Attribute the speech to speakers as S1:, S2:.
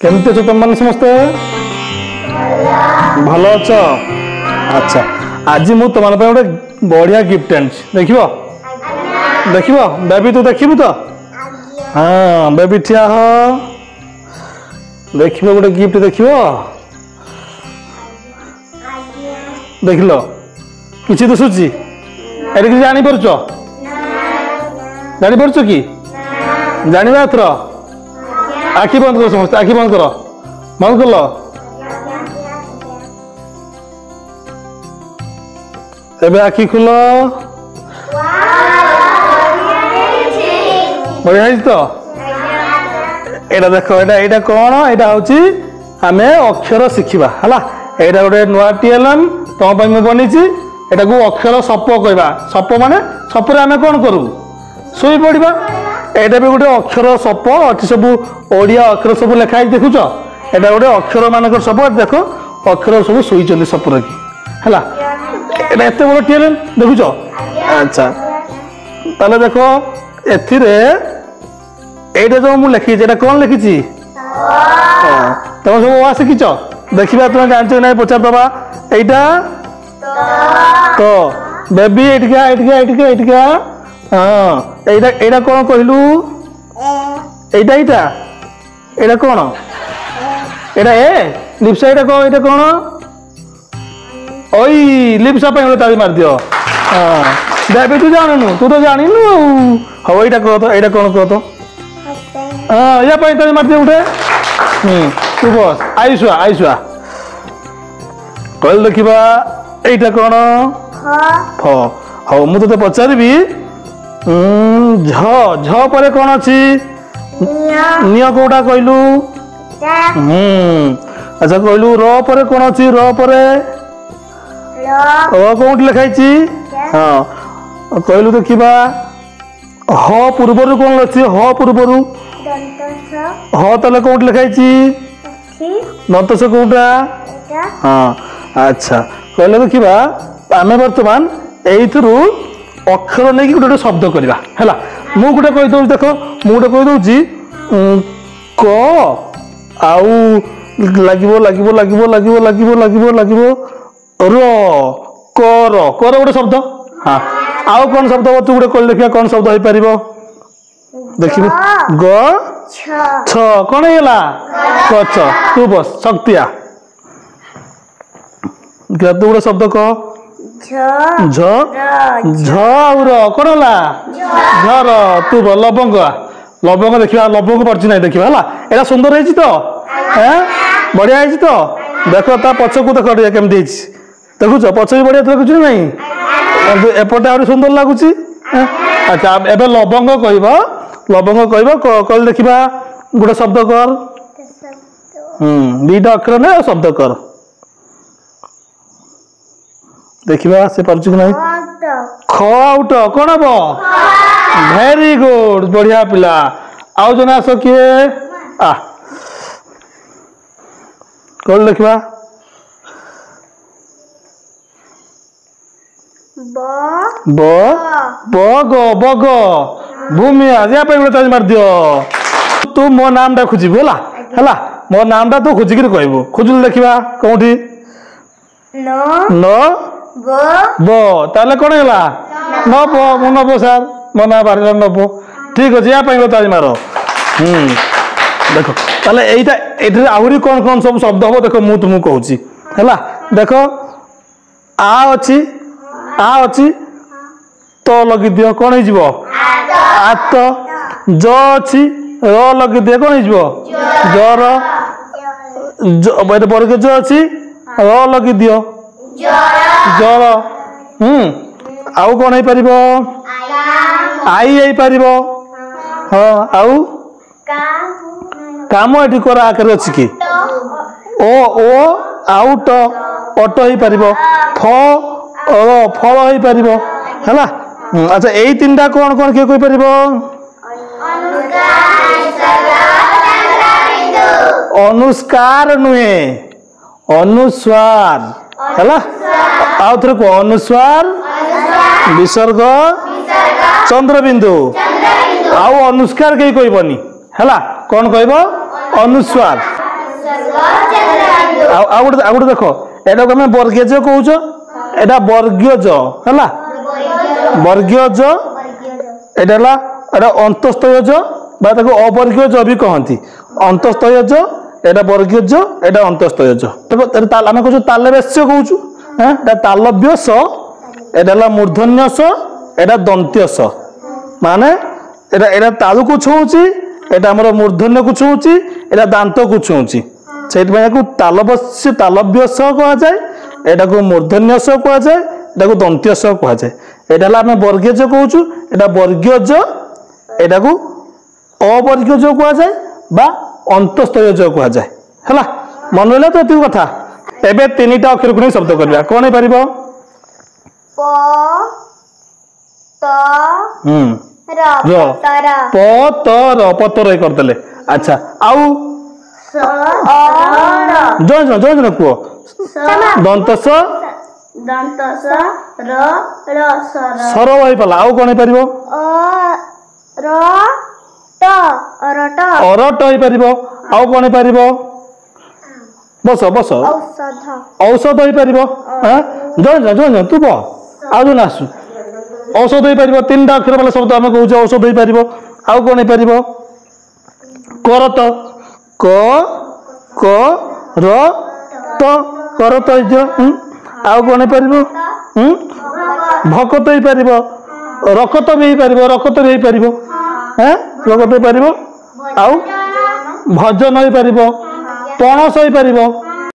S1: केमती अच्छे तुम मैंने समस्ते भल अच। अच्छा आज मु तुम गोटे बढ़िया गिफ्ट आनी देख देख बेबी तू देखू तो हाँ बेबी ठिया हो देख गोटे गिफ्ट देख देख लो किसी दिशुची एट कि जापर जापर कि जानवा एथर आखि बंद करो समस्त आखि बंद करो बंद कर लो एबे आखि खुल बढ़िया है तो एटा देखो एटा कौन एटा हूँ आम अक्षर शिखा है एटा गोटे नुआ टीएलएम तुम बनी एटा को अक्षर सप कहवा सप माने सपर आम कौन करूँ शोई पड़ा एटा भी गोटे अक्षर सप अच्छी सब ओडिया अक्षर सब लिखाई देखुच एटा गोटे अक्षर मान सप देख अक्षर सब शोई सपर की है एत बड़ टीएलएम देखुच अच्छा ताले देख एटा जो मुझे लिखी कौन लिखी तुम सब आ शिखिच देखा तुम जानच ना पचार दबा यहाँ तो baby Etica Etica Etica Etica हाँ एटा कौन कहलु एटा एटा एटा कौन एटा ए लिप्सा एटा कौन ओई लिप्सा पे ताली मार दियो हाँ बेबी तू जाननु तू तो जानिनु हाँ एटा कह तो एटा कौन कह तो हाँ या ताली मार दियो उठे तू बस आयुषा आयुषा कहल देखा एटा कौन फ हाँ मुझे तो पचारि झ झ पर कौन अच्छी निय कौटा कहलु अच्छा कहलु र पर कौन अच्छी र पर कौट लिखाई हाँ कहलु देखा ह पूर्वर कौन अच्छी ह पूर्वर ह ताले कौट लिखाई दंत से कौटा हाँ अच्छा कहले देखा आम बर्तमान यू अक्षर नहीं गोटे शब्द करवा है मु गोटे कहीदे देख मुझे कहीदे क आउ लगे लगे लगे लगे लगे लगे लगे र कर कर गोटे शब्द हाँ आउ कौन शब्द तू गोटे कह देखिए कौन शब्द हो पार देख ग छ कौन है गछ तू बस शक्तिया तू गोटे शब्द कह झ झर कौन है झर तू लवंग लवंग देखा लवंग पड़ी ना देखा है एटा सुंदर है तो बढ़िया है तो देख ता पछ को देख केमती देखुच पछ भी बढ़िया देखुच ना एपटे आ सुंदर लगुच अच्छा एबे लवंग कह देखा गोटे शब्द कर दीटा अक्षर ना शब्द कर देखा से पार्छ कि नहीं ख आउट कौन हम वेरी गुड बढ़िया पिला आउ जन आस किए आ कौन देखा बग बग भूमि या गोटे मार दियो तू मो नाम टा खोजबू है मो नाम टा तू खोजिक कहबू खोजुल देखा कौटी न ताले कौन है नब मु नब सार मो ना बाहर नब ठीक अच्छे या ताली मार देख ताले ये आहरी कौन कौन सब शब्द हम देख मु तुमको कहूँ है देख आ अच्छी तो लगी दियो कौन हो आत ज अच्छी र लगी दिए कौन हो जर वर्ग ज अच्छी र लगी दियो जर आउ कौन हो पार आई पार हाँ आउ काम ये कर आकार अच्छी कि ओ आउट अट हो पार फ फल हो पार है अच्छा यही तीन टा कौन कौन किए कहीपर अनुस्कार नुहे अनुस्वार है आउ थे को अनुस्वार विसर्ग चंद्रबिंदु आउ अनुस्कार कहीं कहबनी है कौन कहब अनुस्वार ଆଉ ଗୋଟେ ଦେଖ ଏଟାକୁ ଆମେ ବର୍ଗୀୟ ଜ କହୁଛ ଏଟା ବର୍ଗୀୟ ଜ ହେଲା ବର୍ଗୀୟ ଜ ଏଟା ହେଲା ଏଟା ଅନ୍ତସ୍ତୟ ଜ বা ତାକୁ ଅବର୍ଗୀୟ ଜ ବି କହନ୍ତି ଅନ୍ତସ୍ତୟ ଜ এটা বর্গীয় জ এটা অন্তস্তয় জ আমি কହୁଛୁ তালব্যস্য কହୁଛୁ এটা তালব্য স এটা হলো মূর্ধন্য স এটা দন্ত্য স মানে এটা এটা তালুକୁ ଛୁଉଁଛି এটা ଆମର ମୂର୍ଧନ୍ୟକୁ ଛୁଉଁଛି এটা ଦାନ୍ତକୁ ଛୁଉଁଛି ସେଇଥିପାଇଁ ଏକୁ ତାଲବ୍ୟ ସ କୁହାଯାଏ ଏଟାକୁ ମୂର୍ଧନ୍ୟ ସ କୁହାଯାଏ ଏଟାକୁ ଦନ୍ତ୍ୟ ସ କୁହାଯାଏ এটা ହେଲା ଆମେ ବର୍ଗୀୟ ଜ କହୁଛୁ এটা ବର୍ଗୀୟ ଜ ଏଟାକୁ ଅବର୍ଗୀୟ ଜ କୁହାଯାଏ বা অন্তস্তয় জ কুহযায় হেলা মনে হইলা তো এতিক কথা এবে তিনটা অক্ষরକୁ নেই শব্দ করিবা কোন হই পারিব
S2: প ত র
S1: পতর করদেলে আচ্ছা আউ
S2: স অ র
S1: জন কুহ দন্ত স
S2: র র
S1: সর হই পালা আউ কোন হই পারিব
S2: অ র ট অরট
S1: অরট হই পারিব আউ কোন হই পারিব বস
S2: ঔষধ
S1: ঔষধ হই পারিব হ্যাঁ জন তু ব আউ জন আসু ঔষধ হই পারিব তিনটা অক্ষর वाला শব্দ আমি কହୁছো ঔষধ হই পারিব আউ কোন হই পারিব করত ক ক র ত করত হই দিও আউ কোন হই পারিব ভকত হই পারিব রকত ବି ହେଇପାରିବ ରକତ ବି ହେଇପାରିବ ରକତ ହେଇପାରିବ ଆଉ ଭଜନ ହେଇପାରିବ ପଣସ ହେଇପାରିବ